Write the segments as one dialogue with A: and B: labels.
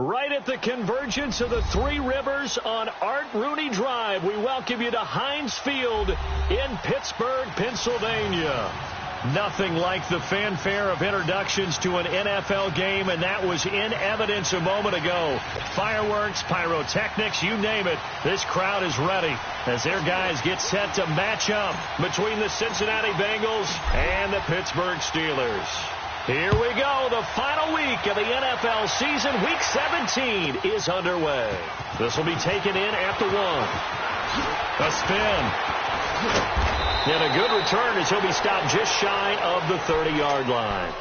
A: Right at the convergence of the Three Rivers on Art Rooney Drive, we welcome you to Heinz Field in Pittsburgh, Pennsylvania. Nothing like the fanfare of introductions to an NFL game, and that was in evidence a moment ago. Fireworks, pyrotechnics, you name it. This crowd is ready as their guys get set to match up between the Cincinnati Bengals and the Pittsburgh Steelers. Here we go. The final week of the NFL season. Week 17 is underway. This will be taken in at the 1. A spin. And a good return as he'll be stopped just shy of the 30-yard line.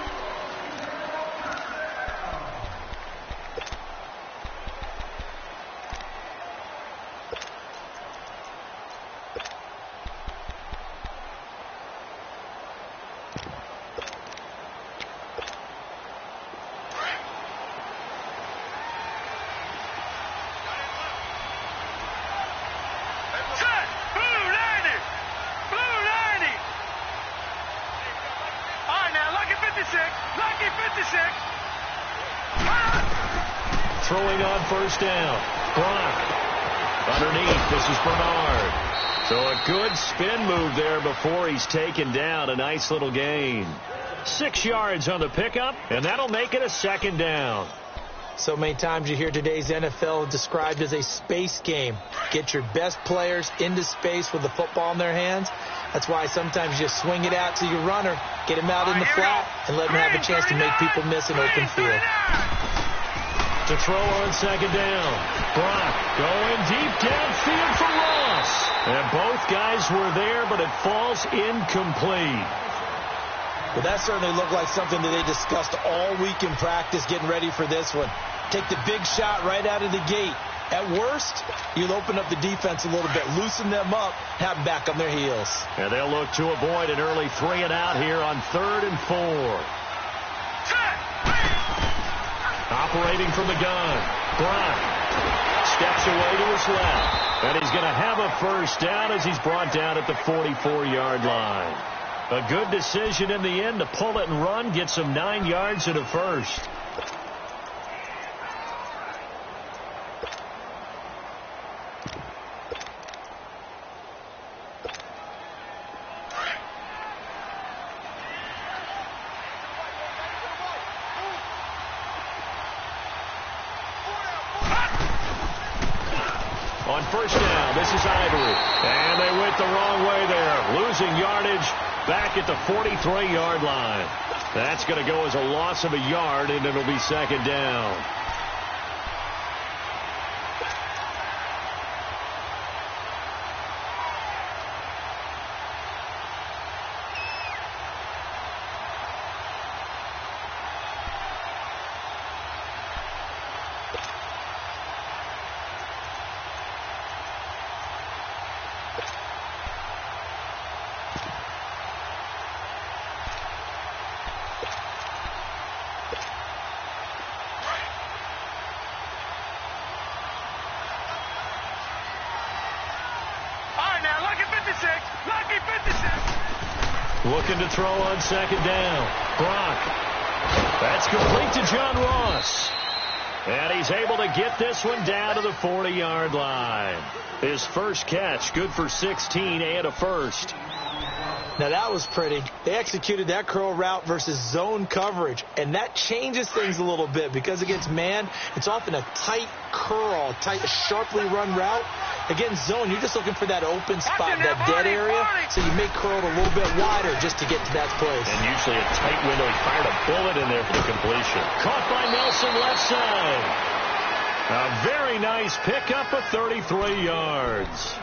A: Throwing on first down. Brock. Underneath, this is Bernard. So a good spin move there before he's taken down. A nice little gain. 6 yards on the pickup, and that'll make it a second down.
B: So many times you hear today's NFL described as a space game. Get your best players into space with the football in their hands. That's why sometimes you swing it out to your runner, get him out in the flat, and let him have a chance to make people miss an open field.
A: To throw on second down. Brock going deep downfield for Ross. And both guys were there, but it falls incomplete.
B: Well, that certainly looked like something that they discussed all week in practice getting ready for this one. Take the big shot right out of the gate. At worst, you'll open up the defense a little bit, loosen them up, have them back on their heels.
A: And they'll look to avoid an early 3 and out here on 3rd and 4. Operating from the gun. Brock steps away to his left. And he's going to have a first down as he's brought down at the 44-yard line. A good decision in the end to pull it and run, get some 9 yards and a first. On first down, this is Ivory. And they went the wrong way there. Losing yardage back at the 43-yard line. That's going to go as a loss of a yard, and it'll be second down. Looking to throw on second down. Brock. That's complete to John Ross. And he's able to get this one down to the 40-yard line. His first catch, good for 16 and a first.
B: Now that was pretty. They executed that curl route versus zone coverage, and that changes things a little bit because against man, it's often a tight curl, tight, sharply run route. Against zone, you're just looking for that open spot, that dead area, so you may curl it a little bit wider just to get to that place.
A: And usually a tight window. He fired a bullet in there for the completion. Caught by Nelson left side. A very nice pickup of 33 yards.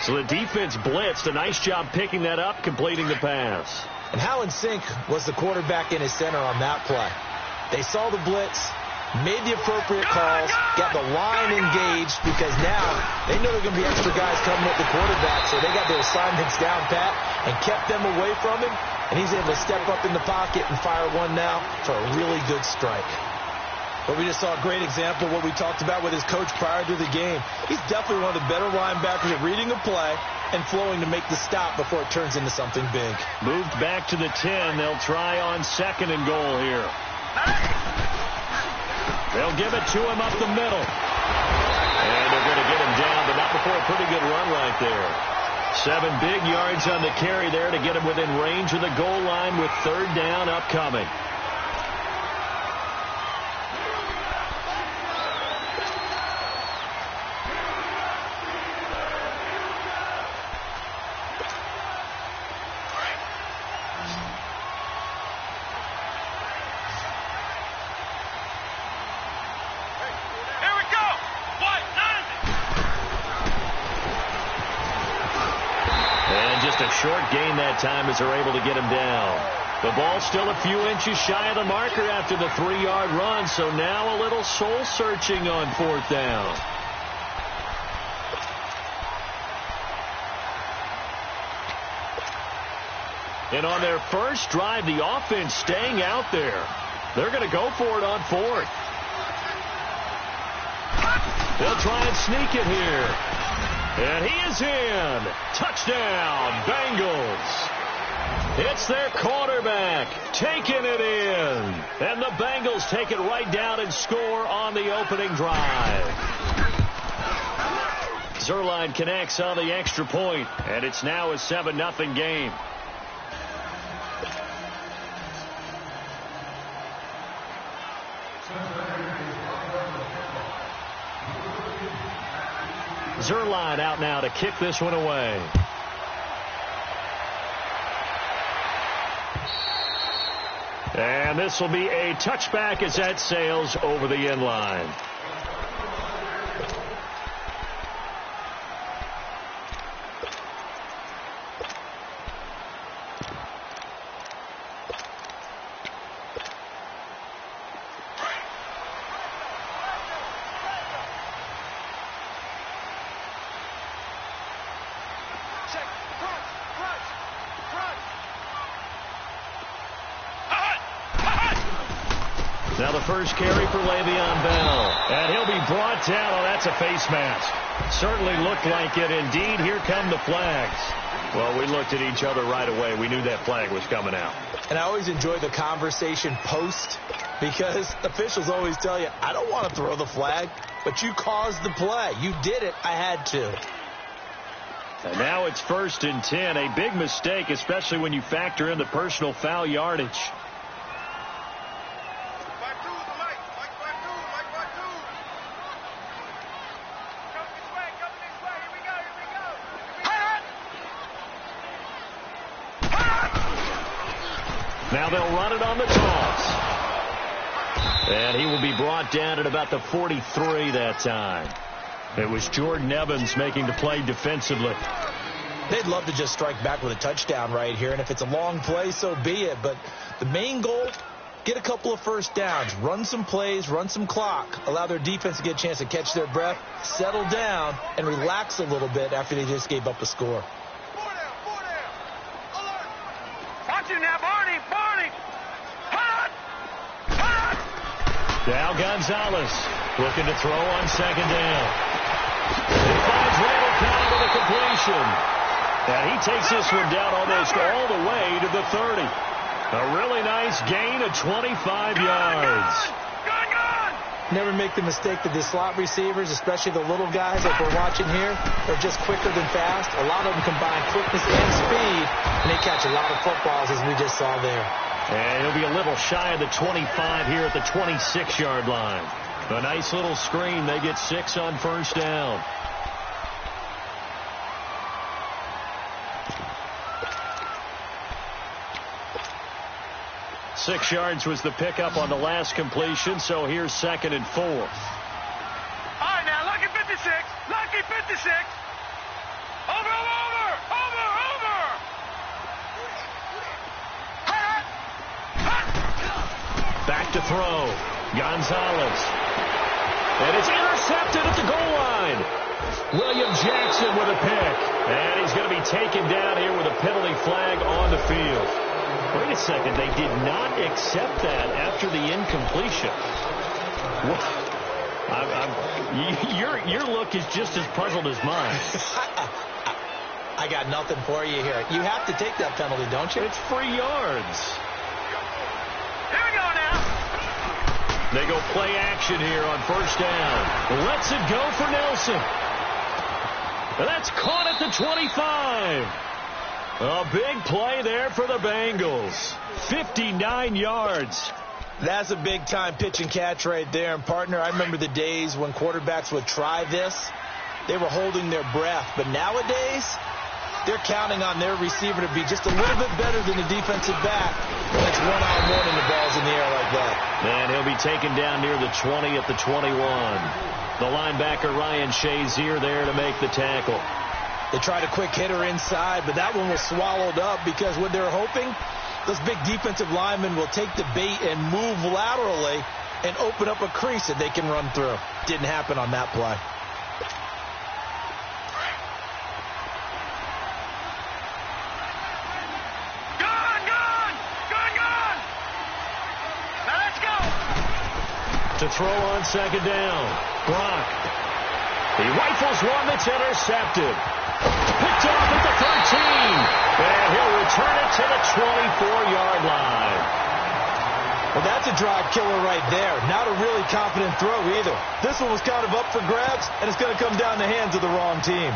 A: So the defense blitzed. A nice job picking that up, completing the pass.
B: And how in sync was the quarterback in his center on that play? They saw the blitz, made the appropriate calls, got the line engaged because now they know there are going to be extra guys coming at the quarterback, so they got their assignments down pat and kept them away from him, and he's able to step up in the pocket and fire one now for a really good strike. But we just saw a great example of what we talked about with his coach prior to the game. He's definitely one of the better linebackers at reading a play and flowing to make the stop before it turns into something big.
A: Moved back to the 10. They'll try on 2nd and goal here. They'll give it to him up the middle. And they're going to get him down, but not before a pretty good run right there. 7 big yards on the carry there to get him within range of the goal line with 3rd down upcoming. Short gain that time as they're able to get him down. The ball's still a few inches shy of the marker after the 3-yard run, so now a little soul-searching on 4th down. And on their first drive, the offense staying out there. They're going to go for it on 4th. They'll try and sneak it here. And he is in. Touchdown, Bengals. It's their quarterback taking it in. And the Bengals take it right down and score on the opening drive. Zerline connects on the extra point, and it's now a 7-0 game. Zerline out now to kick this one away. And this will be a touchback as that sails over the end line. Now the first carry for Le'Veon Bell. And he'll be brought down. Oh, that's a face mask. Certainly looked like it. Indeed, here come the flags. Well, we looked at each other right away. We knew that flag was coming out.
B: And I always enjoy the conversation post because officials always tell you, I don't want to throw the flag, but you caused the play. You did it. I had to.
A: And now it's 1st and 10. A big mistake, especially when you factor in the personal foul yardage. Now they'll run it on the toss. And he will be brought down at about the 43 that time. It was Jordan Evans making the play defensively.
B: They'd love to just strike back with a touchdown right here, and if it's a long play, so be it. But the main goal, get a couple of first downs, run some plays, run some clock, allow their defense to get a chance to catch their breath, settle down, and relax a little bit after they just gave up a score.
A: Now Gonzalez looking to throw on 2nd down. He finds Randall Cobb with a completion. And he takes this one down almost all the way to the 30. A really nice gain of 25 yards.
B: Never make the mistake that the slot receivers, especially the little guys like we're watching here, are just quicker than fast. A lot of them combine quickness and speed, and they catch a lot of footballs, as we just saw there.
A: And he'll be a little shy of the 25 here at the 26-yard line. A nice little screen. They get 6 on 1st down. Six yards was the pickup on the last completion, so here's 2nd and 4.
C: All right, now, lucky 56. Lucky 56. Over.
A: Back to throw. Gonzalez. And it's intercepted at the goal line. William Jackson with a pick. And he's going to be taken down here with a penalty flag on the field. Wait a second. They did not accept that after the incompletion. Your look is just as puzzled as mine.
B: I got nothing for you here. You have to take that penalty, don't you?
A: It's free yards.
C: Here we go now.
A: They go play action here on first down. Lets it go for Nelson. And that's caught at the 25. A big play there for the Bengals. 59 yards.
B: That's a big-time pitch and catch right there. And, partner, I remember the days when quarterbacks would try this. They were holding their breath. But nowadays, they're counting on their receiver to be just a little bit better than the defensive back when it's one-on-one and the ball's in the air like that.
A: And he'll be taken down near the 20 at the 21. The linebacker, Ryan Shazier, there to make the tackle.
B: They tried a quick hitter inside, but that one was swallowed up because what they're hoping, those big defensive linemen will take the bait and move laterally and open up a crease that they can run through. Didn't happen on that play.
A: To throw on second down. Brock. He rifles one that's intercepted. Picked off at the 13. And he'll return it to the 24-yard line.
B: Well, that's a drive killer right there. Not a really confident throw either. This one was kind of up for grabs, and it's going to come down the hands of the wrong team.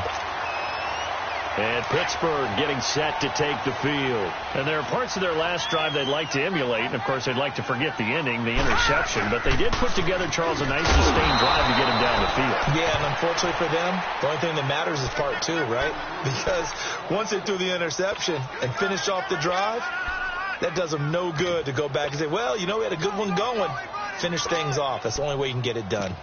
A: And Pittsburgh getting set to take the field. And there are parts of their last drive they'd like to emulate. And, of course, they'd like to forget the ending, the interception. But they did put together, Charles, a nice sustained drive to get him down the field.
B: Yeah, and unfortunately for them, the only thing that matters is part two, right? Because once they threw the interception and finished off the drive, that does them no good to go back and say, well, you know, we had a good one going. Finish things off. That's the only way you can get it done.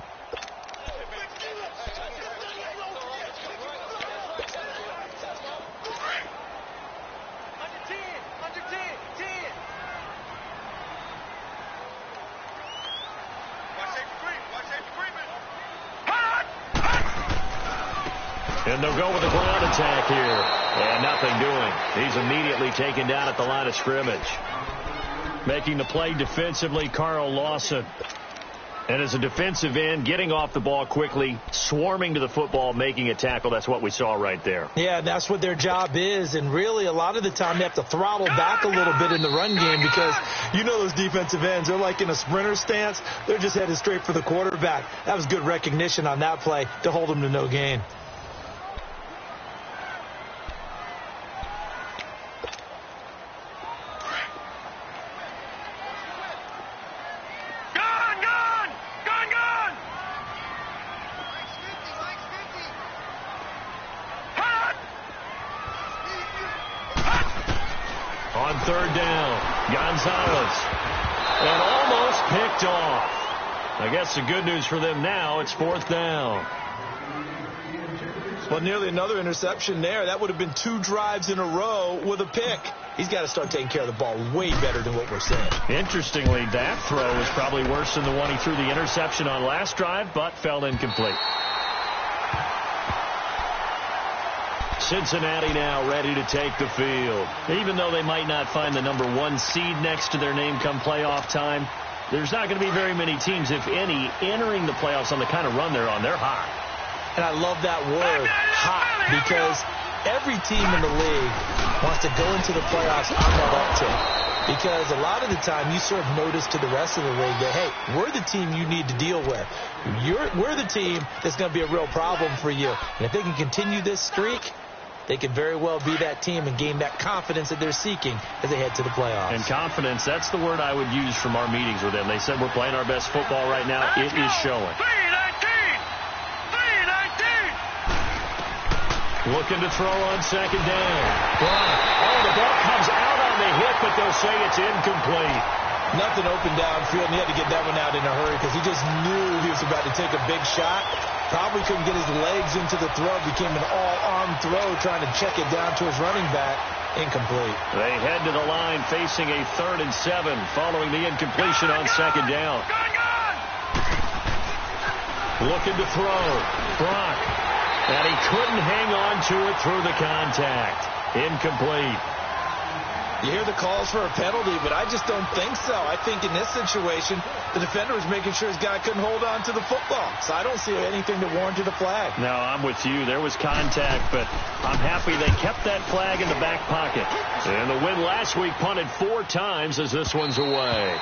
A: And they'll go with a ground attack here. And nothing doing. He's immediately taken down at the line of scrimmage. Making the play defensively, Carl Lawson. And as a defensive end, getting off the ball quickly, swarming to the football, making a tackle. That's what we saw right there.
B: Yeah, that's what their job is. And really, a lot of the time, they have to throttle back a little bit in the run game because you know those defensive ends, they're like in a sprinter stance. They're just headed straight for the quarterback. That was good recognition on that play to hold them to no gain.
A: On third down, Gonzalez. And almost picked off. I guess the good news for them now, it's fourth down.
B: Well, nearly another interception there. That would have been 2 drives in a row with a pick. He's got to start taking care of the ball way better than what we're seeing.
A: Interestingly, that throw was probably worse than the one he threw the interception on last drive, but fell incomplete. Cincinnati now ready to take the field. Even though they might not find the number 1 seed next to their name come playoff time, there's not going to be very many teams, if any, entering the playoffs on the kind of run they're on. They're hot.
B: And I love that word, hot, because every team in the league wants to go into the playoffs on that uptick. Because a lot of the time you serve notice to the rest of the league that, hey, we're the team you need to deal with. We're the team that's going to be a real problem for you. And if they can continue this streak, they could very well be that team and gain that confidence that they're seeking as they head to the playoffs.
A: And confidence, that's the word I would use from our meetings with them. They said we're playing our best football right now. It is showing. 3-19. Looking to throw on second down. Oh, the ball comes out on the hit, but they'll say it's incomplete.
B: Nothing open downfield, and he had to get that one out in a hurry because he just knew he was about to take a big shot. Probably couldn't get his legs into the throw. Became an all-arm throw trying to check it down to his running back. Incomplete.
A: They head to the line facing a 3rd and 7 following the incompletion on second down. Looking to throw. Brock. And he couldn't hang on to it through the contact. Incomplete.
B: You hear the calls for a penalty, but I just don't think so. I think in this situation, the defender was making sure his guy couldn't hold on to the football. So I don't see anything that warranted a flag.
A: No, I'm with you. There was contact, but I'm happy they kept that flag in the back pocket. And the win last week punted 4 times as this one's away.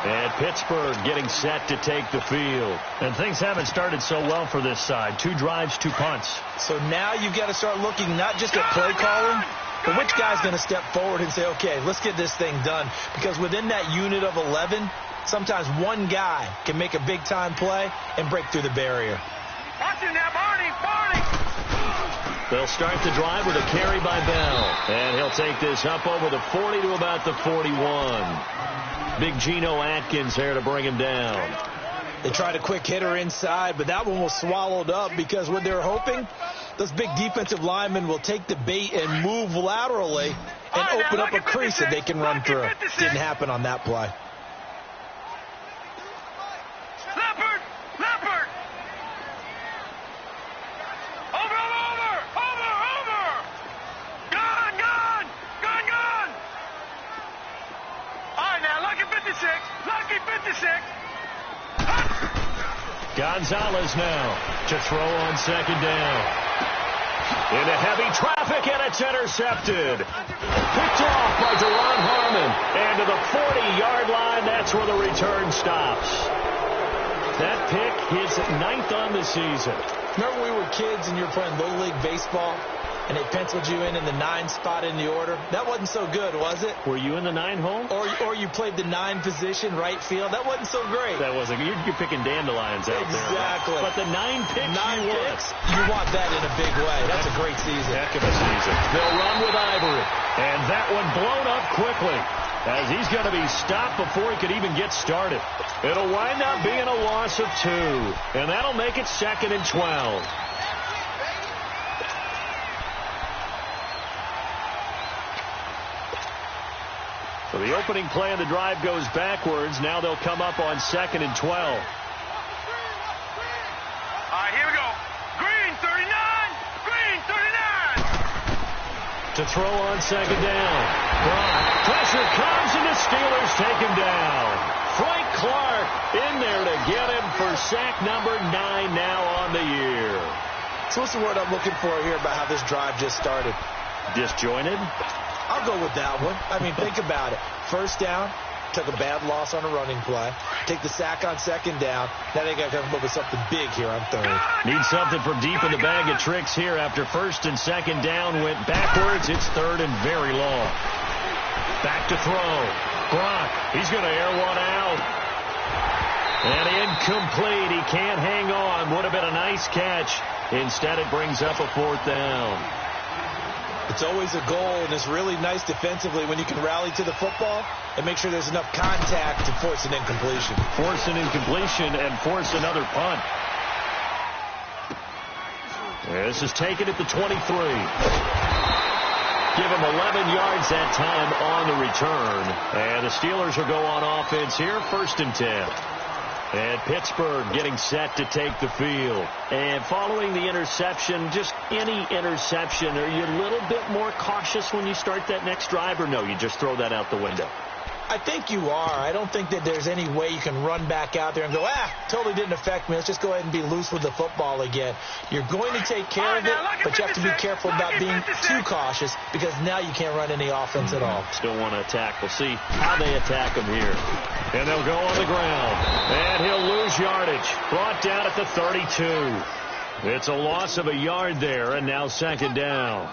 A: And Pittsburgh getting set to take the field. And things haven't started so well for this side. 2 drives, 2 punts.
B: So now you've got to start looking not just at play calling, but which guy's going to step forward and say, okay, let's get this thing done. Because within that unit of 11, sometimes one guy can make a big-time play and break through the barrier.
C: Watch it now, Barney!
A: They'll start the drive with a carry by Bell. And he'll take this up over the 40 to about the 41. Big Geno Atkins there to bring him down.
B: They tried a quick hitter inside, but that one was swallowed up because what they're hoping, those big defensive linemen will take the bait and move laterally and open up a crease that they can run through. Didn't happen on that play.
C: Leopard! Over! Gone! All right, now, lucky 56.
A: Gonzalez now to throw on second down. Into heavy traffic, and it's intercepted. Picked off by Deron Harmon. And to the 40-yard line, that's where the return stops. That pick, his 9th on the season.
B: Remember we were kids and you were playing Little League Baseball, and they penciled you in the 9 spot in the order? That wasn't so good, was it?
A: Were you in the 9 hole?
B: Or you played the 9 position, right field? That wasn't so great.
A: That wasn't. You're picking dandelions out there.
B: Exactly.
A: But the 9 picks,
B: you want that in a big way. That's a great season.
A: Heck of a season. They'll run with Ivory. And that one blown up quickly, as he's going to be stopped before he could even get started. It'll wind up being a loss of 2, and that'll make it 2nd and 12. So the opening play of the drive goes backwards. Now they'll come up on 2nd and 12.
C: All right, here we go. Green 39.
A: To throw on second down. Pressure comes, and the Steelers take him down. Frank Clark in there to get him for sack number 9 now on the year.
B: So what's the word I'm looking for here about how this drive just started?
A: Disjointed?
B: I'll go with that one. I mean, think about it. First down, took a bad loss on a running play. Take the sack on second down. Now they got to come up with something big here on 3rd.
A: Need something from deep in the bag of tricks here after 1st and 2nd down went backwards. It's 3rd and very long. Back to throw. Gronk, he's going to air one out. And incomplete. He can't hang on. Would have been a nice catch. Instead, it brings up a 4th down.
B: It's always a goal, and it's really nice defensively when you can rally to the football and make sure there's enough contact to force an incompletion.
A: Force an incompletion and force another punt. This is taken at the 23. Give him 11 yards that time on the return. And the Steelers will go on offense here, 1st and 10. And Pittsburgh getting set to take the field. And following the interception, just any interception, are you a little bit more cautious when you start that next drive, or no, you just throw that out the window?
B: I think you are. I don't think that there's any way you can run back out there and go, totally didn't affect me. Let's just go ahead and be loose with the football again. You're going to take care of it, but you have to be careful about being too cautious because now you can't run any offense at all.
A: Still want to attack. We'll see how they attack him here. And they'll go on the ground. And he'll lose yardage. Brought down at the 32. It's a loss of a yard there, and now 2nd down.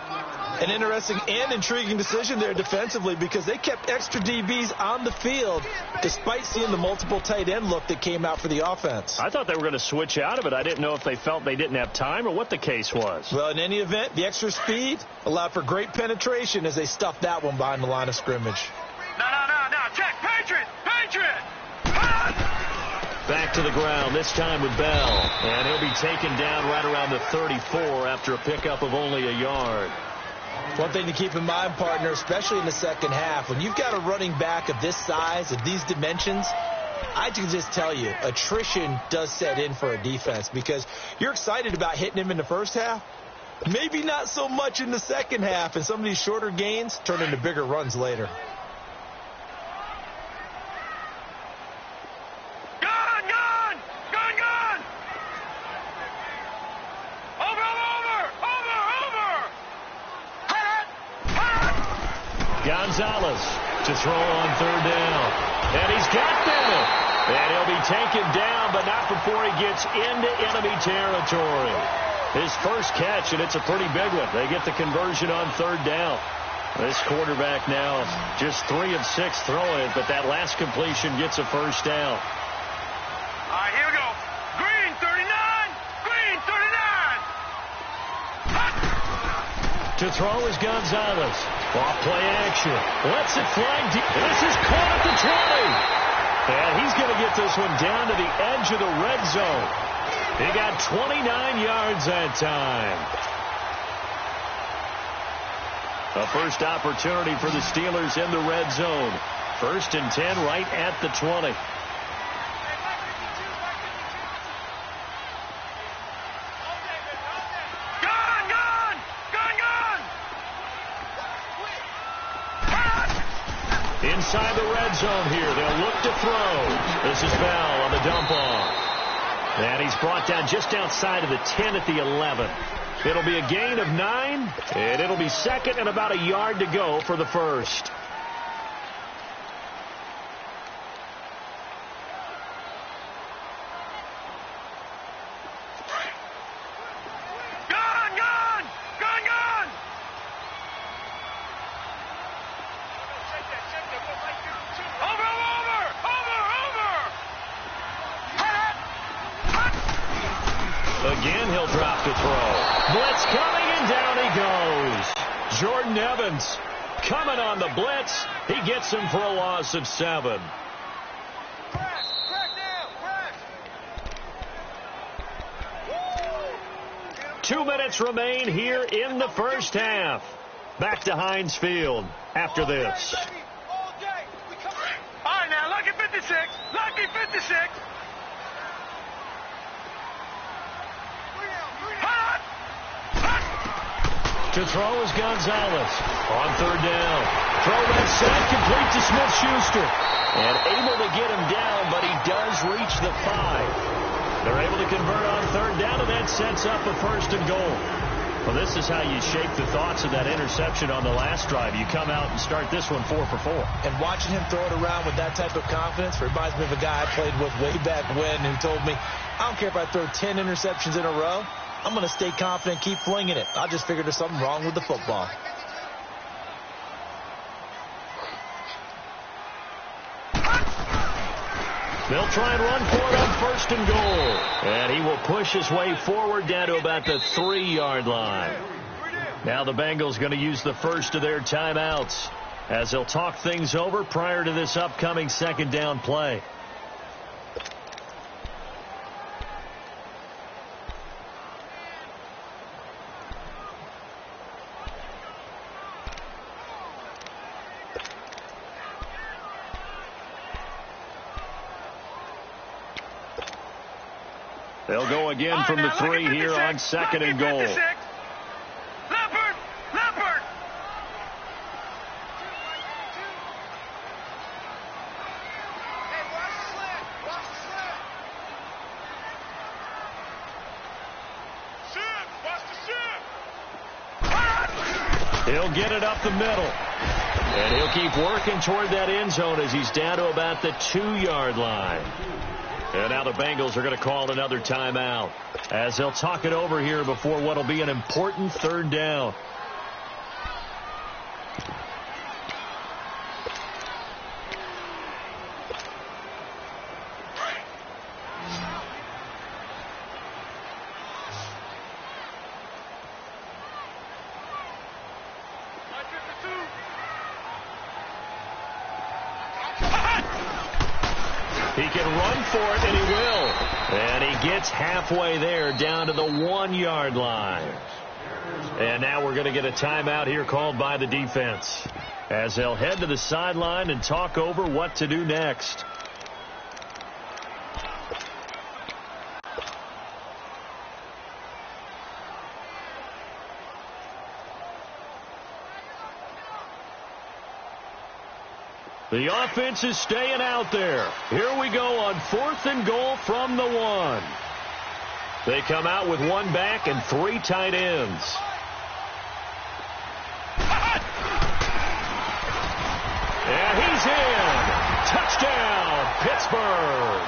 B: An interesting and intriguing decision there defensively because they kept extra DBs on the field despite seeing the multiple tight end look that came out for the offense.
A: I thought they were going to switch out of it. I didn't know if they felt they didn't have time or what the case was.
B: Well, in any event, the extra speed allowed for great penetration as they stuffed that one behind the line of scrimmage.
C: No. Check. Patriot.
A: Back to the ground, this time with Bell. And he'll be taken down right around the 34 after a pickup of only a yard.
B: One thing to keep in mind, partner, especially in the second half, when you've got a running back of this size, of these dimensions, I can just tell you, attrition does set in for a defense because you're excited about hitting him in the first half. Maybe not so much in the second half, and some of these shorter gains turn into bigger runs later.
A: Gonzalez to throw on third down. And he's got that. And he'll be taken down, but not before he gets into enemy territory. His first catch, and it's a pretty big one. They get the conversion on third down. This quarterback now just 3 of 6 throwing it, but that last completion gets a first down.
C: All right, here we go. Green 39. Green 39.
A: To throw is Gonzalez. Off play action. Lets it fly deep. This is caught at the 20. And he's going to get this one down to the edge of the red zone. He got 29 yards that time. A first opportunity for the Steelers in the red zone. 1st and 10 right at the 20. Inside the red zone here. They'll look to throw. This is Bell on the dump off. And he's brought down just outside of the 10 at the 11. It'll be a gain of 9, and it'll be 2nd and about a yard to go for the first. Again, he'll drop to throw. Blitz coming, and down he goes. Jordan Evans coming on the blitz. He gets him for a loss of 7. 2 minutes remain here in the first half. Back to Heinz Field after this.
C: All right, now, lucky 56. Lucky 56.
A: To throw is Gonzalez on third down. Throw that side, complete to Smith-Schuster. And able to get him down, but he does reach the 5. They're able to convert on third down, and that sets up a 1st and goal. Well, this is how you shake the thoughts of that interception on the last drive. You come out and start this one 4 for 4.
B: And watching him throw it around with that type of confidence reminds me of a guy I played with way back when who told me, I don't care if I throw 10 interceptions in a row. I'm going to stay confident, keep flinging it. I just figured there's something wrong with the football.
A: They'll try and run for it on 1st and goal. And he will push his way forward down to about the 3-yard line. Now the Bengals going to use the first of their timeouts as they'll talk things over prior to this upcoming 2nd down play. They'll go again from the 3 here on 2nd and goal.
C: Leopard! Leopard! Hey, watch the slant! Watch the slant! Watch the slant!
A: He'll get it up the middle. And he'll keep working toward that end zone as he's down to about the 2-yard line. And now the Bengals are going to call another timeout as they'll talk it over here before what will be an important 3rd down. He can run for it, and he will. And he gets halfway there down to the 1-yard line. And now we're going to get a timeout here called by the defense as they'll head to the sideline and talk over what to do next. The offense is staying out there. Here we go on 4th and goal from the 1. They come out with 1 back and 3 tight ends. Touchdown, Pittsburgh.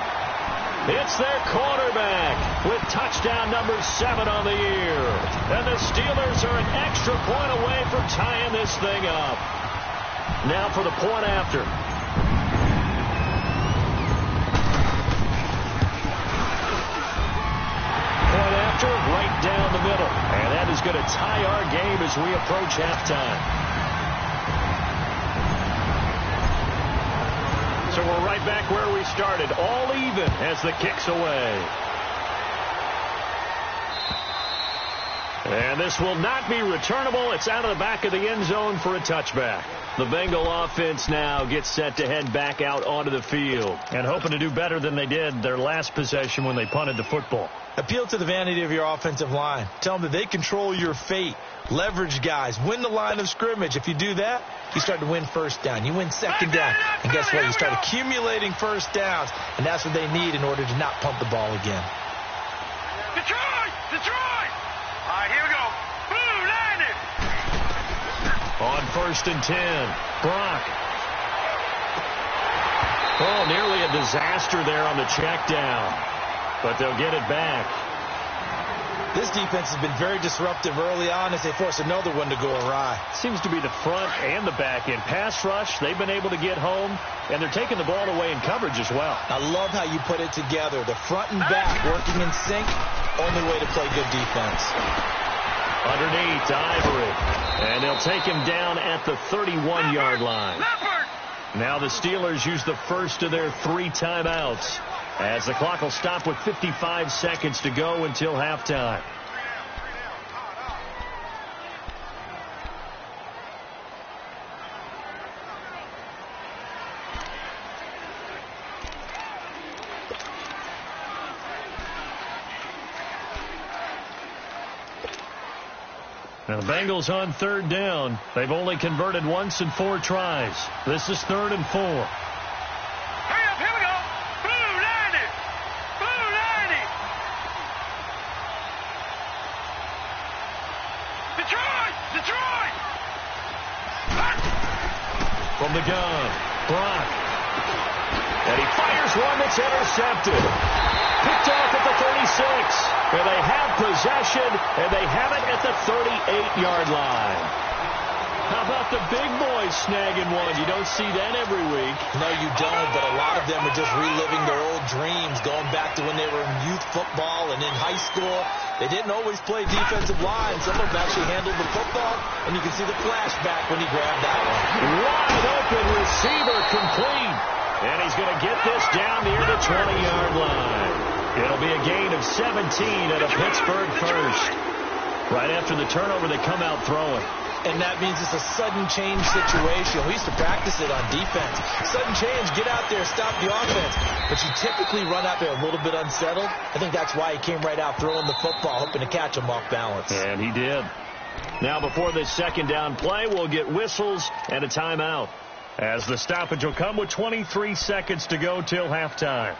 A: It's their quarterback with touchdown number 7 on the year. And the Steelers are an extra point away from tying this thing up. Now for the point after. Point after, right down the middle. And that is going to tie our game as we approach halftime. So we're right back where we started, all even as the kick's away. And this will not be returnable. It's out of the back of the end zone for a touchback. The Bengal offense now gets set to head back out onto the field and hoping to do better than they did their last possession when they punted the football.
B: Appeal to the vanity of your offensive line. Tell them that they control your fate. Leverage guys. Win the line of scrimmage. If you do that, you start to win first down. You win second down. And guess what? You start accumulating first downs. And that's what they need in order to not punt the ball again.
C: Detroit! Detroit! All right, here we go. Blue, line it!
A: On 1st and 10, Brock. Oh, nearly a disaster there on the check down. But they'll get it back.
B: This defense has been very disruptive early on as they force another one to go awry.
A: Seems to be the front and the back end. Pass rush, they've been able to get home, and they're taking the ball away in coverage as well.
B: I love how you put it together. The front and back working in sync, only way to play good defense.
A: Underneath, Ivory. And they'll take him down at the 31-yard line. Now the Steelers use the first of their 3 timeouts, as the clock will stop with 55 seconds to go until halftime. Now the Bengals on 3rd down. They've only converted once in 4 tries. This is 3rd and 4.
C: Hurry up, here we go. Blue, line it! Blue, line it! Detroit! Detroit!
A: From the gun, Brock. And he fires one that's intercepted. Picked off at the 36. And they have possession, and they have it at the 38-yard line. How about the big boys snagging one? You don't see that every week.
B: No, you don't, but a lot of them are just reliving their old dreams, going back to when they were in youth football and in high school. They didn't always play defensive line. Some of them actually handled the football, and you can see the flashback when he grabbed that one.
A: Wide open receiver complete. And he's going to get this down near the 20-yard line. It'll be a gain of 17 at a Pittsburgh first. Right after the turnover, they come out throwing.
B: And that means it's a sudden change situation. We used to practice it on defense. Sudden change, get out there, stop the offense. But you typically run out there a little bit unsettled. I think that's why he came right out throwing the football, hoping to catch him off balance.
A: And he did. Now before this 2nd down play, we'll get whistles and a timeout, as the stoppage will come with 23 seconds to go till halftime.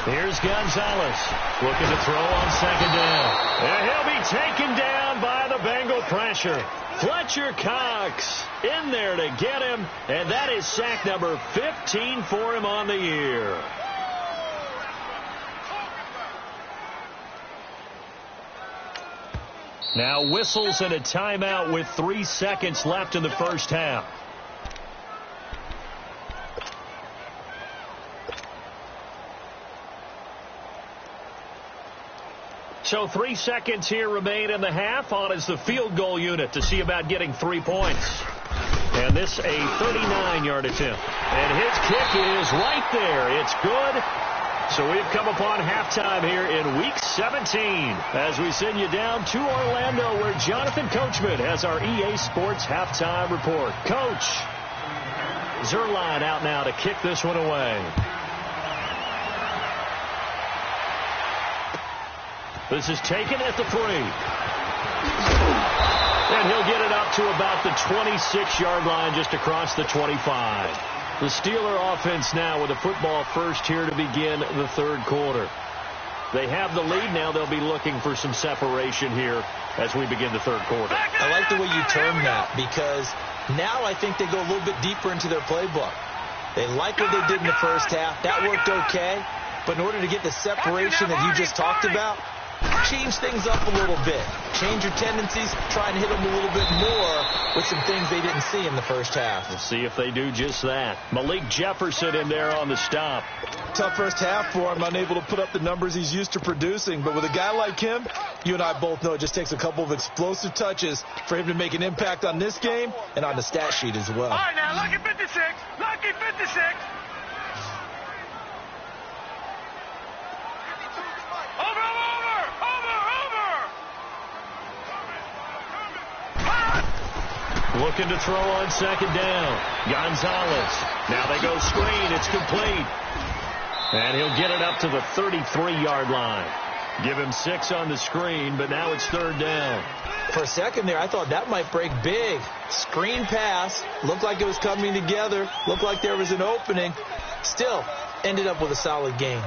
A: Here's Gonzalez looking to throw on 2nd down. And he'll be taken down by the Bengal pressure. Fletcher Cox in there to get him, and that is sack number 15 for him on the year. Now whistles and a timeout with 3 seconds left in the first half. So 3 seconds here remain in the half. On is the field goal unit to see about getting 3 points. And this a 39-yard attempt. And his kick is right there. It's good. So we've come upon halftime here in Week 17 as we send you down to Orlando, where Jonathan Coachman has our EA Sports halftime report. Coach, Zerline out now to kick this one away. This is taken at the 3. And he'll get it up to about the 26-yard line, just across the 25. The Steeler offense now with a football first here to begin the third quarter. They have the lead. Now they'll be looking for some separation here as we begin the third quarter.
B: I like the way you term that, because now I think they go a little bit deeper into their playbook. They like what they did in the first half. That worked okay. But in order to get the separation that you just talked about, change things up a little bit. Change your tendencies. Try and hit them a little bit more with some things they didn't see in the first half.
A: We'll see if they do just that. Malik Jefferson in there on the stop.
B: Tough first half for him, unable to put up the numbers he's used to producing. But with a guy like him, you and I both know it just takes a couple of explosive touches for him to make an impact on this game and on the stat sheet as well.
C: All right, now, lucky 56. Lucky 56.
A: Looking to throw on second down. Gonzalez. Now they go screen. It's complete. And he'll get it up to the 33-yard line. Give him 6 on the screen, but now it's third down.
B: For a second there, I thought that might break big. Screen pass. Looked like it was coming together. Looked like there was an opening. Still, ended up with a solid gain.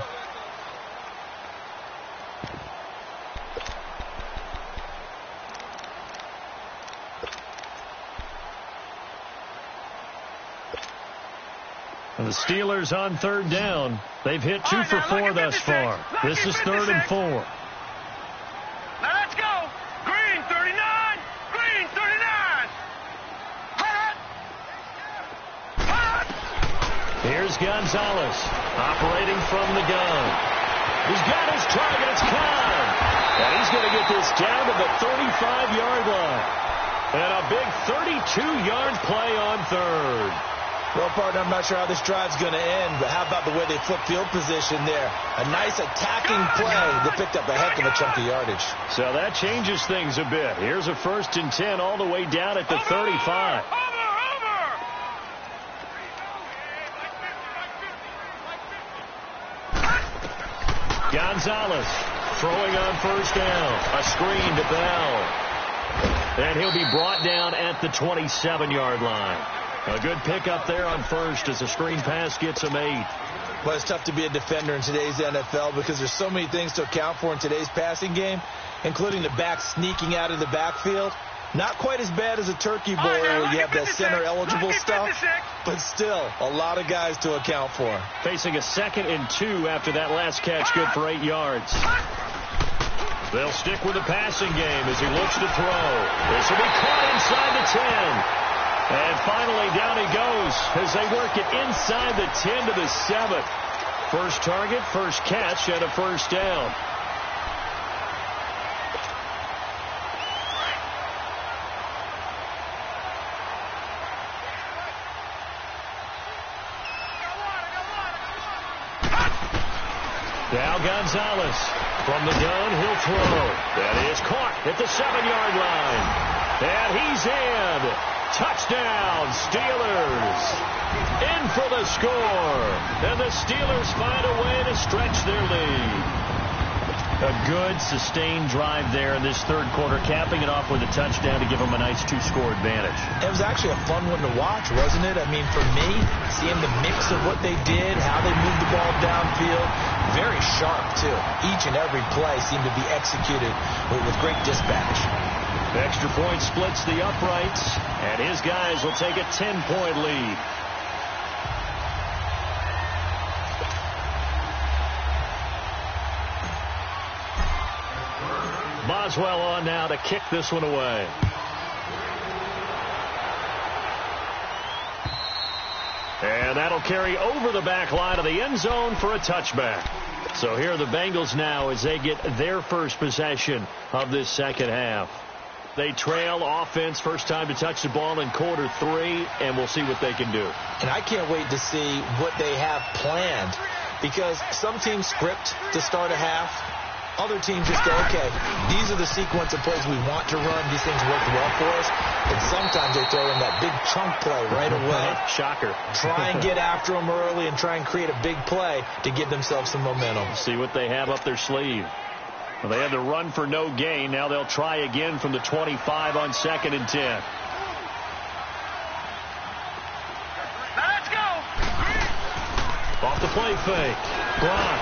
A: And the Steelers on third down. They've hit 2 for 4 thus far. This is 3rd and 4.
C: Now let's go. Green 39. Green 39. Hot. Hot.
A: Here's Gonzalez operating from the gun. He's got his target. It's Khan. And he's going to get this down to the 35-yard line. And a big 32-yard play on third.
B: Well, partner, I'm not sure how this drive's going to end, but how about the way they flip field position there? A nice attacking play that picked up a heck of a chunk of yardage.
A: So that changes things a bit. Here's a 1st and 10 all the way down at the 35. Gonzalez throwing on first down. A screen to Bell. And he'll be brought down at the 27-yard line. A good pickup there on first as a screen pass gets him 8.
B: Well, it's tough to be a defender in today's NFL because there's so many things to account for in today's passing game, including the back sneaking out of the backfield. Not quite as bad as a turkey bowl where you have that center-eligible stuff, but still a lot of guys to account for.
A: Facing a 2nd and 2 after that last catch, good for 8 yards. They'll stick with the passing game as he looks to throw. This will be caught inside the 10. And finally, down he goes as they work it inside the 10 to the 7. First target, first catch, and a first down. Now Gonzalez from the gun, he'll throw. That is caught at the 7-yard line. And he's in. Touchdown, Steelers. In for the score. And the Steelers find a way to stretch their lead. A good, sustained drive there in this third quarter, capping it off with a touchdown to give them a nice 2-score advantage.
B: It was actually a fun one to watch, wasn't it? I mean, for me, seeing the mix of what they did, how they moved the ball downfield, very sharp, too. Each and every play seemed to be executed with great dispatch.
A: Extra point splits the uprights, and his guys will take a 10-point lead. Boswell on now to kick this one away. And that'll carry over the back line of the end zone for a touchback. So here are the Bengals now as they get their first possession of this second half. They trail offense, first time to touch the ball in quarter 3, and we'll see what they can do.
B: And I can't wait to see what they have planned, because some teams script to start a half. Other teams just go, okay, these are the sequence of plays we want to run. These things work well for us. And sometimes they throw in that big chunk play right away.
A: Shocker.
B: Try and get after them early and try and create a big play to give themselves some momentum.
A: See what they have up their sleeve. Well, they had the run for no gain. Now they'll try again from the 25 on 2nd and 10.
C: Now let's go.
A: Off the play fake. Block.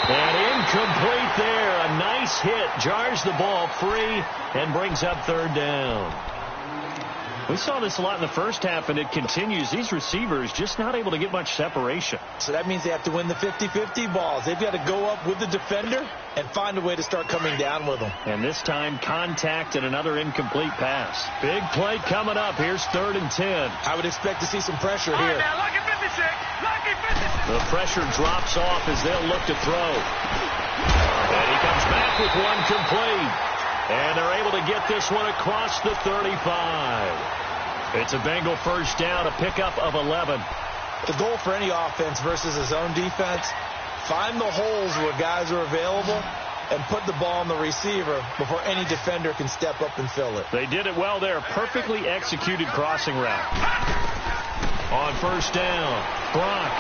A: And incomplete there. A nice hit. Jars the ball free and brings up third down. We saw this a lot in the first half, and it continues. These receivers just not able to get much separation.
B: So that means they have to win the 50-50 balls. They've got to go up with the defender and find a way to start coming down with them.
A: And this time, contact and another incomplete pass. Big play coming up. Here's 3rd and 10.
B: I would expect to see some pressure here.
C: Now, lucky 56. Lucky 56.
A: The pressure drops off as they'll look to throw. And he comes back with one complete. And they're able to get this one across the 35. It's a Bengal first down, a pickup of 11.
B: The goal for any offense versus his own defense, find the holes where guys are available and put the ball on the receiver before any defender can step up and fill it.
A: They did it well there. Perfectly executed crossing route. On first down, Brock.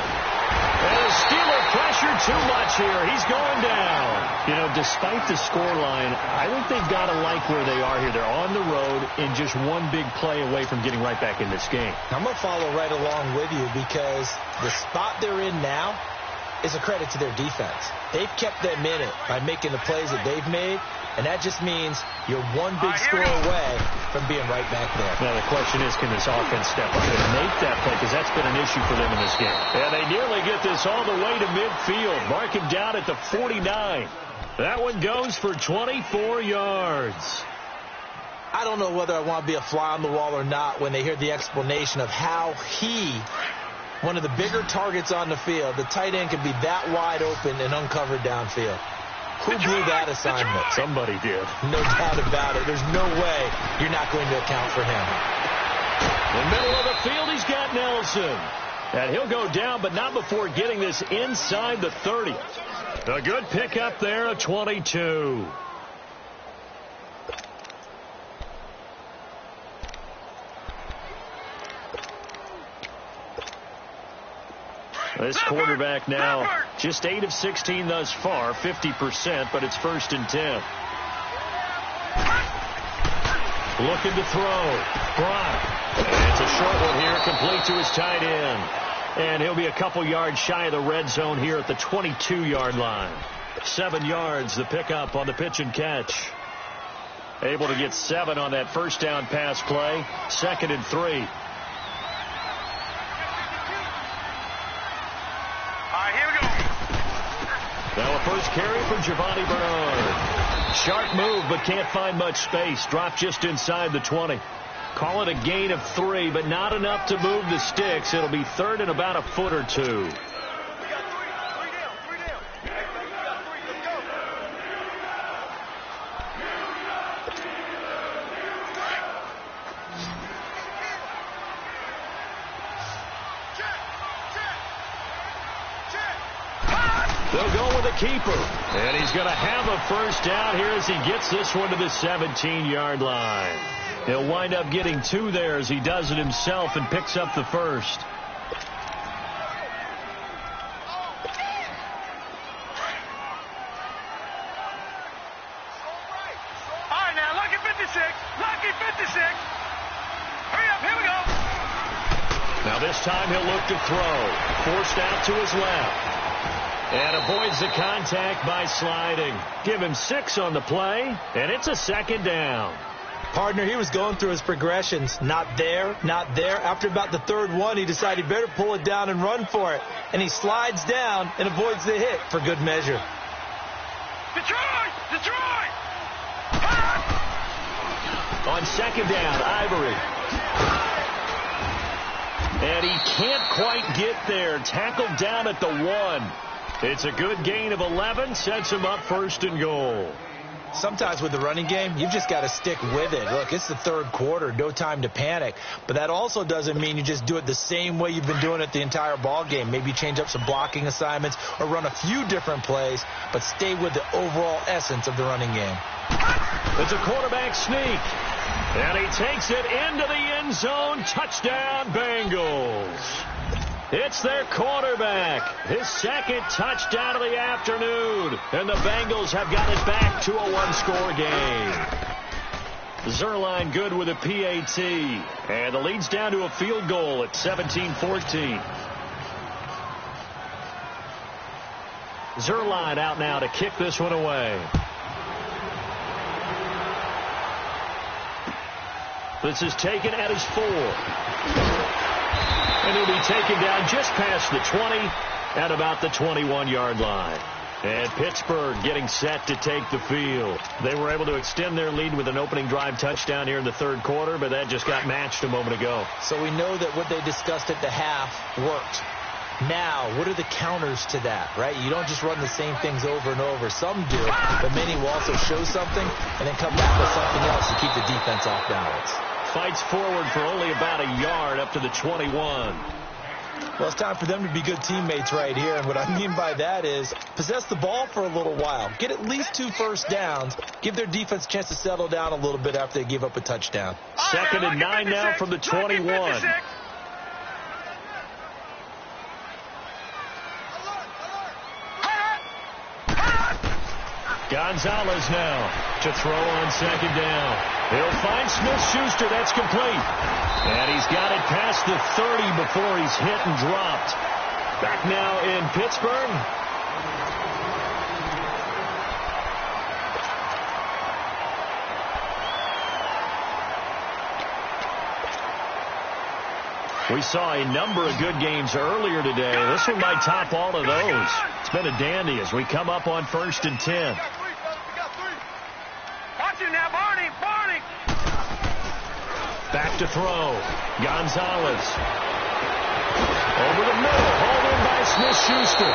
A: And the Steeler pressure too much here. He's going down. You know, despite the scoreline, I think they've got to like where they are here. They're on the road and just one big play away from getting right back in this game.
B: I'm going to follow right along with you because the spot they're in now is a credit to their defense. They've kept them in it by making the plays that they've made, and that just means you're one big score away from being right back there.
A: Now, the question is, can this offense step up and make that play? Because that's been an issue for them in this game. And they nearly get this all the way to midfield. Mark him down at the 49. That one goes for 24 yards.
B: I don't know whether I want to be a fly on the wall or not when they hear the explanation of how one of the bigger targets on the field, the tight end can be that wide open and uncovered downfield. Who blew that assignment?
A: Somebody did.
B: No doubt about it. There's no way you're not going to account for him.
A: In the middle of the field, he's got Nelson. And he'll go down, but not before getting this inside the 30. A good pickup there of 22. This quarterback now just 8 of 16 thus far, 50%, but it's 1st and 10. Looking to throw. Brock. And it's a short one here, complete to his tight end. And he'll be a couple yards shy of the red zone here at the 22-yard line. 7 yards, the pickup on the pitch and catch. Able to get 7 on that first down pass play. 2nd and 3. Now a first carry for Giovanni Bernard. Sharp move, but can't find much space. Dropped just inside the 20. Call it a gain of 3, but not enough to move the sticks. It'll be 3rd and about a foot or 2. They'll go with a keeper. And he's going to have a first down here as he gets this one to the 17-yard line. He'll wind up getting 2 there as he does it himself and picks up the first.
C: All right, now, lucky 56. Lucky 56. Hurry up, here we go.
A: Now this time he'll look to throw. Forced out to his left. And avoids the contact by sliding. Give him 6 on the play, and it's a 2nd down.
B: Partner, he was going through his progressions. Not there, not there. After about the 3rd one, he decided he better pull it down and run for it. And he slides down and avoids the hit for good measure.
C: Detroit! Detroit!
A: On 2nd down, Ivory. And he can't quite get there. Tackled down at the 1. It's a good gain of 11, sets him up 1st and goal.
B: Sometimes with the running game, you've just got to stick with it. Look, it's the 3rd quarter, no time to panic. But that also doesn't mean you just do it the same way you've been doing it the entire ball game. Maybe change up some blocking assignments or run a few different plays, but stay with the overall essence of the running game.
A: It's a quarterback sneak. And he takes it into the end zone. Touchdown, Bengals. It's their quarterback. His 2nd touchdown of the afternoon. And the Bengals have got it back to a 1-score game. Zerline good with a PAT. And the lead's down to a field goal at 17-14. Zerline out now to kick this one away. This is taken at his 4. And he'll be taken down just past the 20 at about the 21-yard line. And Pittsburgh getting set to take the field. They were able to extend their lead with an opening drive touchdown here in the third quarter, but that just got matched a moment ago.
B: So we know that what they discussed at the half worked. Now, what are the counters to that, right? You don't just run the same things over and over. Some do, but many will also show something and then come back with something else to keep the defense off balance.
A: Fights forward for only about a yard up to the 21.
B: Well, it's time for them to be good teammates right here. And what I mean by that is possess the ball for a little while. Get at least 2 first downs. Give their defense a chance to settle down a little bit after they give up a touchdown.
A: 2nd and 9 now from the 21. Gonzalez now to throw on 2nd down. He'll find Smith-Schuster. That's complete. And he's got it past the 30 before he's hit and dropped. Back now in Pittsburgh. We saw a number of good games earlier today. This one might top all of those. It's been a dandy as we come up on 1st and 10.
C: Watch it now, Barney.
A: Back to throw. Gonzalez. Over the middle. Hauled in by Smith-Schuster.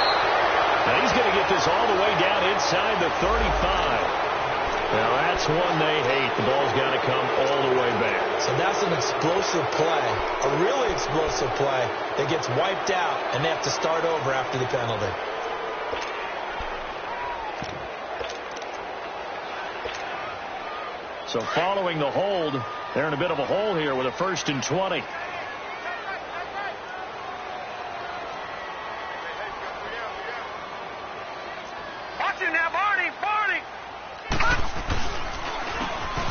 A: Now he's going to get this all the way down inside the 35. Now that's one they hate. The ball's got to come all the way back.
B: So that's an explosive play, a really explosive play that gets wiped out, and they have to start over after the penalty.
A: So following the hold, they're in a bit of a hole here with a 1st and 20.
C: Watch it now, Barney.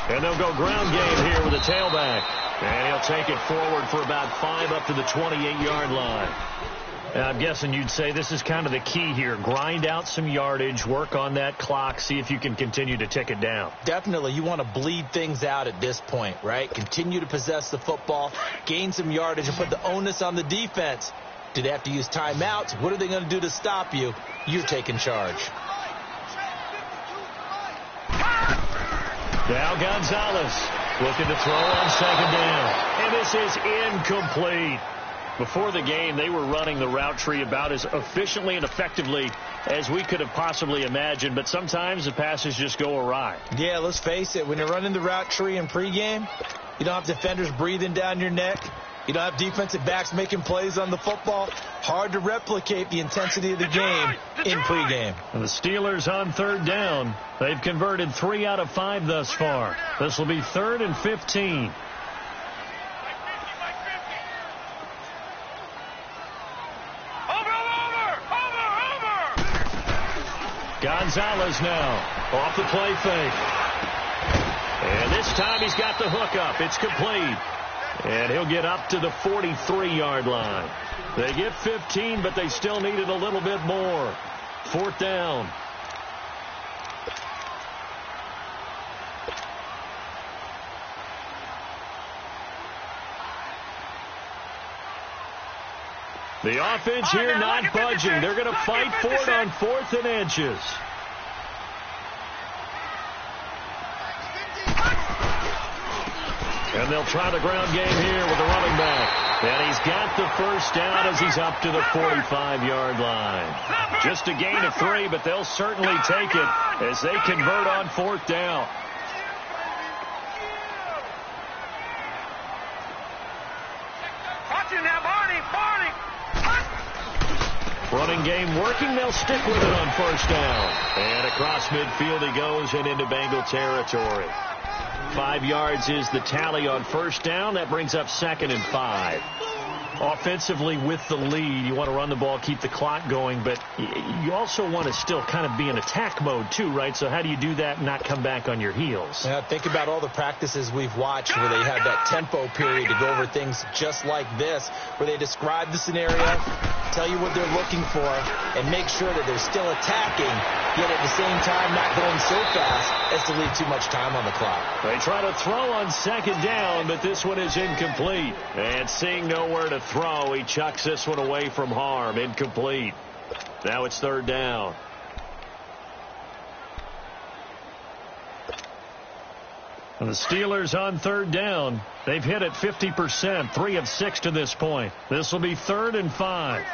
A: And they'll go ground game here with a tailback. And he'll take it forward for about 5 up to the 28-yard line. And I'm guessing you'd say this is kind of the key here. Grind out some yardage, work on that clock, see if you can continue to tick it down.
B: Definitely. You want to bleed things out at this point, right? Continue to possess the football, gain some yardage, and put the onus on the defense. Do they have to use timeouts? What are they going to do to stop you? You're taking charge.
A: Now Gonzalez looking to throw on 2nd down. And this is incomplete. Before the game, they were running the route tree about as efficiently and effectively as we could have possibly imagined. But sometimes the passes just go awry.
B: Yeah, let's face it. When you're running the route tree in pregame, you don't have defenders breathing down your neck. You don't have defensive backs making plays on the football. Hard to replicate the intensity of the game in pregame.
A: And the Steelers on 3rd down. They've converted 3 out of 5 thus far. This will be 3rd and 15. Gonzalez now off the play fake. And this time he's got the hook up. It's complete. And he'll get up to the 43-yard line. They get 15, but they still needed a little bit more. 4th down. The offense here not budging. They're going to fight for it on 4th and inches. And they'll try the ground game here with the running back. And he's got the 1st down as he's up to the 45-yard line. Just a gain of 3, but they'll certainly take it as they convert on 4th down. Running game working. They'll stick with it on 1st down. And across midfield he goes and into Bengal territory. 5 yards is the tally on 1st down. That brings up 2nd and 5. Offensively with the lead, you want to run the ball, keep the clock going, but you also want to still kind of be in attack mode too, right? So how do you do that and not come back on your heels?
B: Yeah, think about all the practices we've watched where they have that tempo period to go over things just like this, where they describe the scenario, tell you what they're looking for, and make sure that they're still attacking, yet at the same time not going so fast as to leave too much time on the clock.
A: They try to throw on second down, but this one is incomplete. And seeing nowhere to throw, he chucks this one away from harm. Incomplete. Now it's third down. And the Steelers on third down. They've hit it 50%, 3 of 6 to this point. This will be 3rd and 5.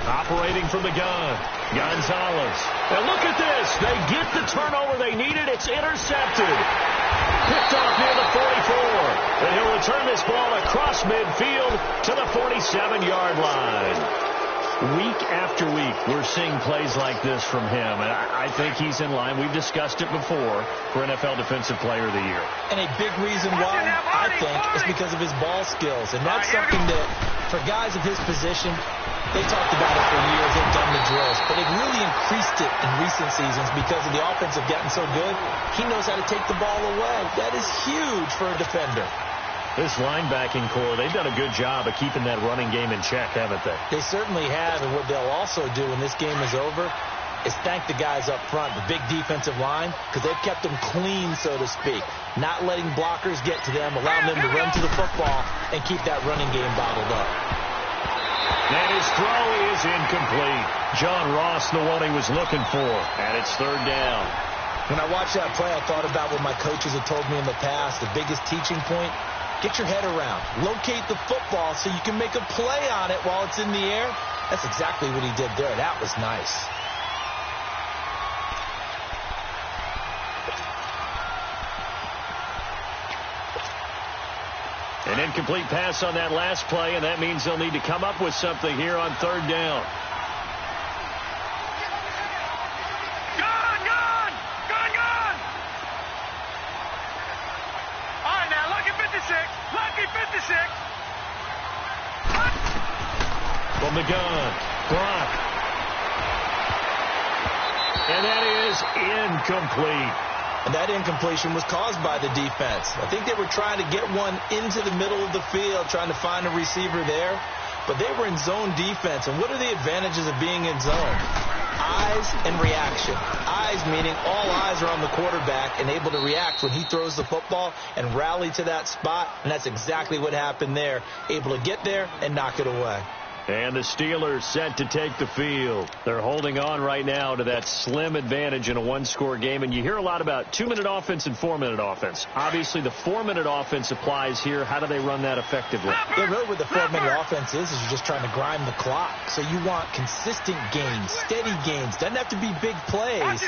A: Operating from the gun, Gonzalez. And look at this. They get the turnover they needed. It's intercepted. Picked off near the 44. And he'll return this ball across midfield to the 47-yard line. Week after week, we're seeing plays like this from him. And I think he's in line. We've discussed it before for NFL Defensive Player of the Year.
B: And a big reason why, I think, is because of his ball skills. And that's something that, for guys of his position, they talked about it for years. They've done the drills. But they've really increased it in recent seasons because of the offense have gotten so good. He knows how to take the ball away. That is huge for a defender.
A: This linebacking core, they've done a good job of keeping that running game in check, haven't they?
B: They certainly have, and what they'll also do when this game is over is thank the guys up front, the big defensive line, because they've kept them clean, so to speak, not letting blockers get to them, allowing them to run to the football and keep that running game bottled up.
A: And his throw is incomplete. John Ross, the one he was looking for, and it's third down.
B: When I watched that play, I thought about what my coaches had told me in the past. The biggest teaching point, get your head around. Locate the football so you can make a play on it while it's in the air. That's exactly what he did there. That was nice.
A: An incomplete pass on that last play, and that means they'll need to come up with something here on third down. From the gun, Brock. And that is incomplete.
B: And that incompletion was caused by the defense. I think they were trying to get one into the middle of the field, trying to find a receiver there. But they were in zone defense. And what are the advantages of being in zone? Eyes and reaction. Eyes meaning all eyes are on the quarterback and able to react when he throws the football and rally to that spot. And that's exactly what happened there. Able to get there and knock it away.
A: And the Steelers set to take the field. They're holding on right now to that slim advantage in a one-score game. And you hear a lot about 2-minute offense and 4-minute offense. Obviously, the 4-minute offense applies here. How do they run that effectively?
B: Yeah, really what the 4-minute offense is you're just trying to grind the clock. So you want consistent gains, steady gains. Doesn't have to be big plays,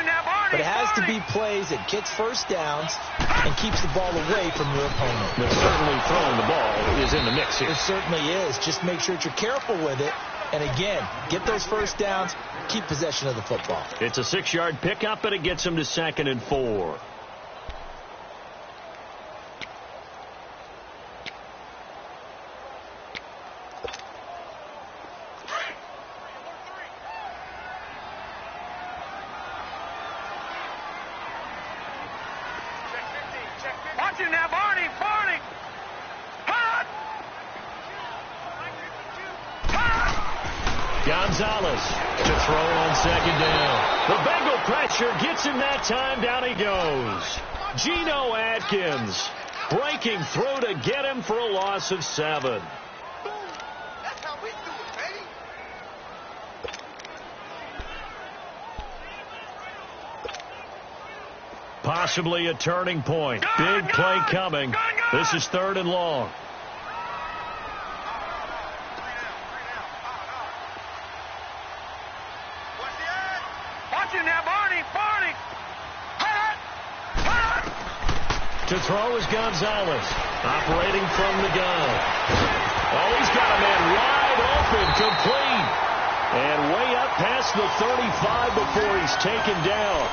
B: but it has to be plays that gets first downs and keeps the ball away from your opponent.
A: But certainly throwing the ball is in the mix here.
B: It certainly is. Just make sure that you're careful with it. And again, get those first downs, keep possession of the football.
A: It's a 6-yard pickup, and it gets them to 2nd and 4.
C: Watch it now, Barney.
A: Gonzalez to throw on 2nd down. The Bengal pressure gets him that time. Down he goes. Geno Atkins breaking through to get him for a loss of 7.
C: That's how we do it, baby.
A: Possibly a turning point. Big play coming. This is 3rd and long. To throw is Gonzalez, operating from the gun. Oh, he's got a man wide open, complete. And way up past the 35 before he's taken down.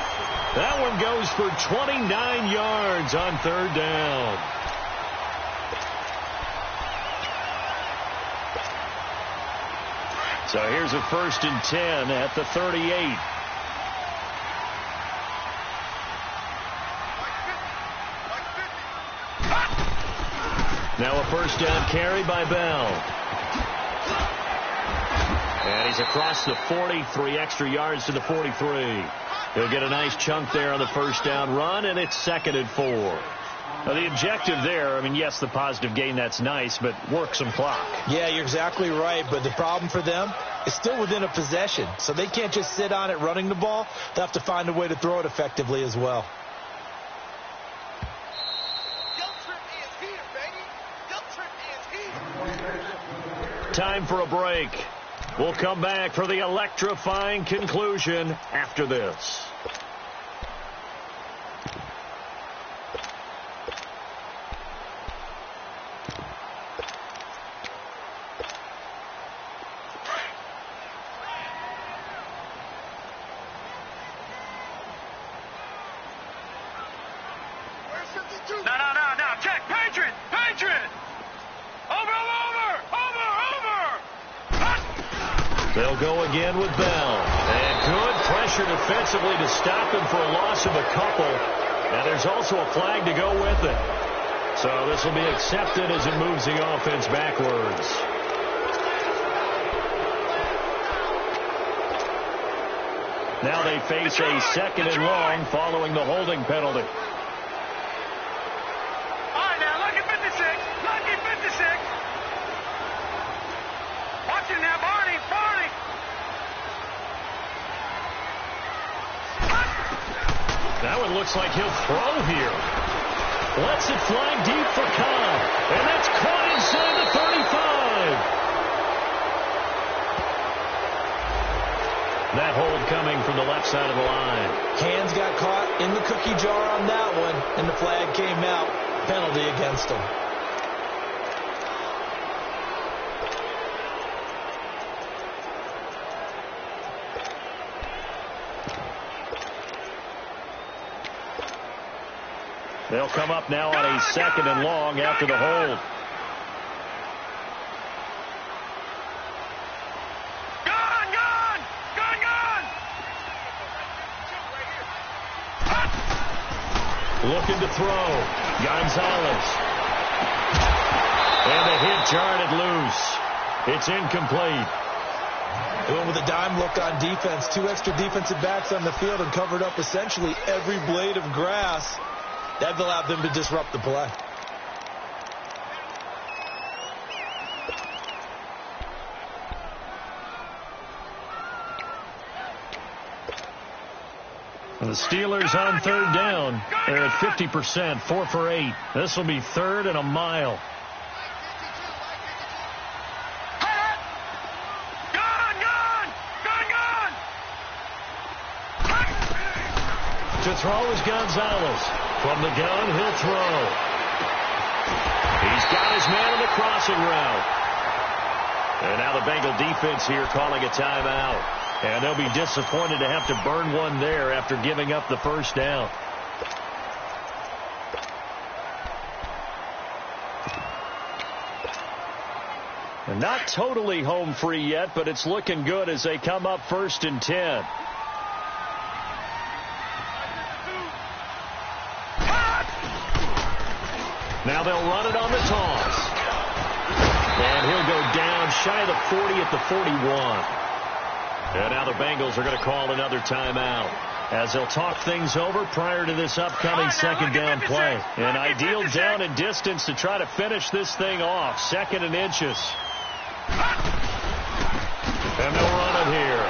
A: That one goes for 29 yards on 3rd down. So here's a 1st and 10 at the 38. Now a 1st down carry by Bell. And he's across the 40, 3 extra yards to the 43. He'll get a nice chunk there on the 1st down run, and it's 2nd and 4. Now the objective there, I mean, yes, the positive gain, that's nice, but work some clock.
B: Yeah, you're exactly right, but the problem for them is still within a possession, so they can't just sit on it running the ball. They'll have to find a way to throw it effectively as well.
A: Time for a break. We'll come back for the electrifying conclusion after this.
C: No. Check. Patriot. Over.
A: They'll go again with Bell. And good pressure defensively to stop him for a loss of a couple. And there's also a flag to go with it. So this will be accepted as it moves the offense backwards. Now they face a 2nd and long following the holding penalty.
C: All right, now, lucky 56. Watch it now, Barney.
A: That one looks like he'll throw here. Lets it fly deep for Cobb. And that's caught inside the 35. That hold coming from the left side of the line.
B: Hands got caught in the cookie jar on that one, and the flag came out. Penalty against him.
A: They'll come up now on a 2nd and long after the hold.
C: Gone!
A: Looking to throw. Gonzalez. And the hit jarred it loose. It's incomplete.
B: They went with a dime look on defense. 2 extra defensive backs on the field and covered up essentially every blade of grass. That allowed them to disrupt the play.
A: The Steelers on 3rd down. They're at 50%, 4 for 8. This will be 3rd and a mile. To throw is Gonzalez. From the gun, he'll throw. He's got his man on the crossing route. And now the Bengal defense here calling a timeout. And they'll be disappointed to have to burn one there after giving up the 1st down. And not totally home free yet, but it's looking good as they come up 1st and 10. Now they'll run it on the toss. And he'll go down shy of the 40 at the 41. And now the Bengals are going to call another timeout as they'll talk things over prior to this upcoming 2nd down play. An ideal down and distance to try to finish this thing off. 2nd and inches. And they'll run it here.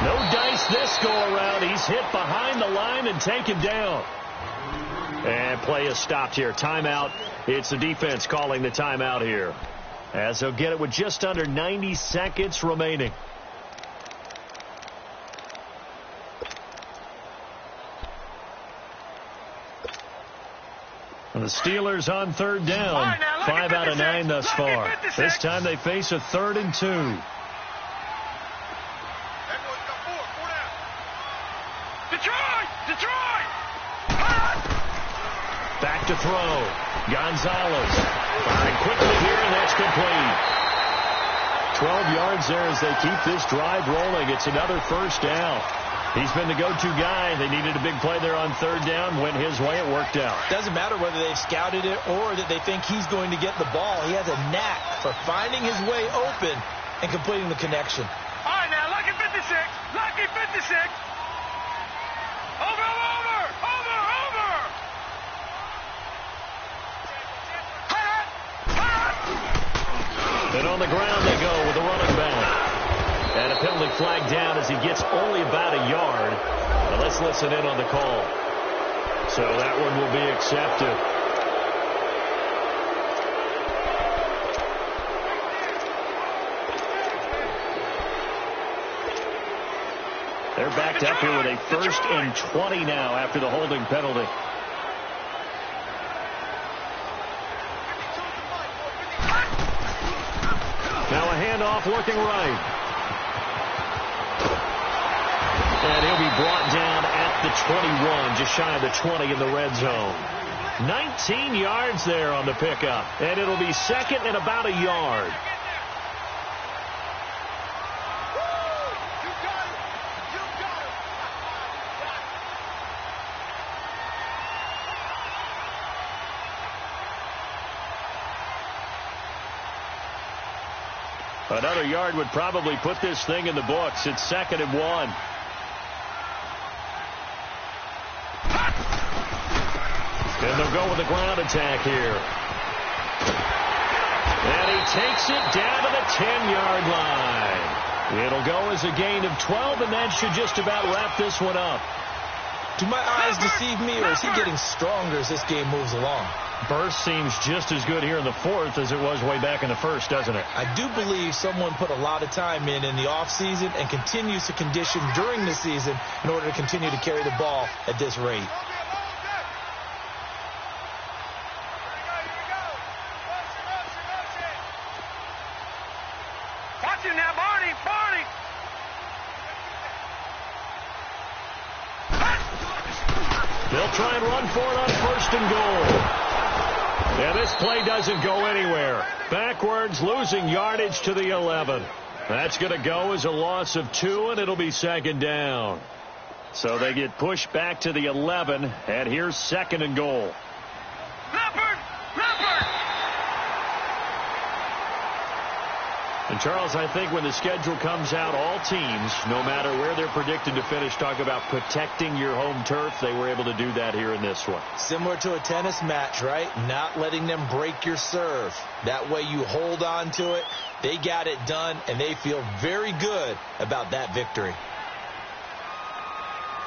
A: No dice this go around. He's hit behind the line and taken down. And play is stopped here. Timeout. It's the defense calling the timeout here, as they'll get it with just under 90 seconds remaining. And the Steelers on 3rd down. 5 out of 9 thus far. This time they face a 3rd and 2.
C: Detroit!
A: Back to throw. Gonzalez. Firing quickly here, and that's complete. 12 yards yards there as they keep this drive rolling. It's another first down. He's been the go-to guy. They needed a big play there on third down. Went his way. It worked out.
B: Doesn't matter whether they've scouted it or that they think he's going to get the ball. He has a knack for finding his way open and completing the connection.
C: All right, now, lucky 56. Lucky 56. Over.
A: And on the ground they go with the running back. And a penalty flag down as he gets only about a yard. Now let's listen in on the call. So that one will be accepted. They're backed up here with a 1st and 20 now after the holding penalty. Now a handoff looking right. And he'll be brought down at the 21, just shy of the 20 in the red zone. 19 yards there on the pickup. And it'll be 2nd and about a yard. Another yard would probably put this thing in the books. It's 2nd and 1. And they'll go with the ground attack here. And he takes it down to the 10-yard line. It'll go as a gain of 12, and that should just about wrap this one up.
B: Do my eyes deceive me, or is he getting stronger as this game moves along?
A: Burst seems just as good here in the 4th as it was way back in the 1st, doesn't it?
B: I do believe someone put a lot of time in the offseason and continues to condition during the season in order to continue to carry the ball at this rate.
C: Watch him now, Barney.
A: They'll try and run for it on 1st and goal. Yeah, this play doesn't go anywhere. Backwards, losing yardage to the 11. That's going to go as a loss of 2, and it'll be 2nd down. So they get pushed back to the 11, and here's 2nd and goal.
C: Leopard!
A: And, Charles, I think when the schedule comes out, all teams, no matter where they're predicted to finish, talk about protecting your home turf. They were able to do that here in this one.
B: Similar to a tennis match, right? Not letting them break your serve. That way you hold on to it. They got it done, and they feel very good about that victory.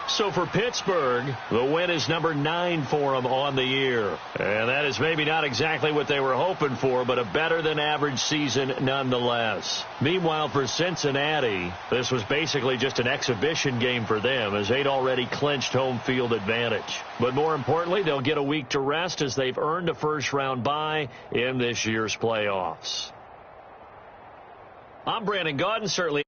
A: So for Pittsburgh, the win is number 9 for them on the year. And that is maybe not exactly what they were hoping for, but a better-than-average season nonetheless. Meanwhile, for Cincinnati, this was basically just an exhibition game for them as they'd already clinched home field advantage. But more importantly, they'll get a week to rest as they've earned a first-round bye in this year's playoffs. I'm Brandon Gaudin, certainly.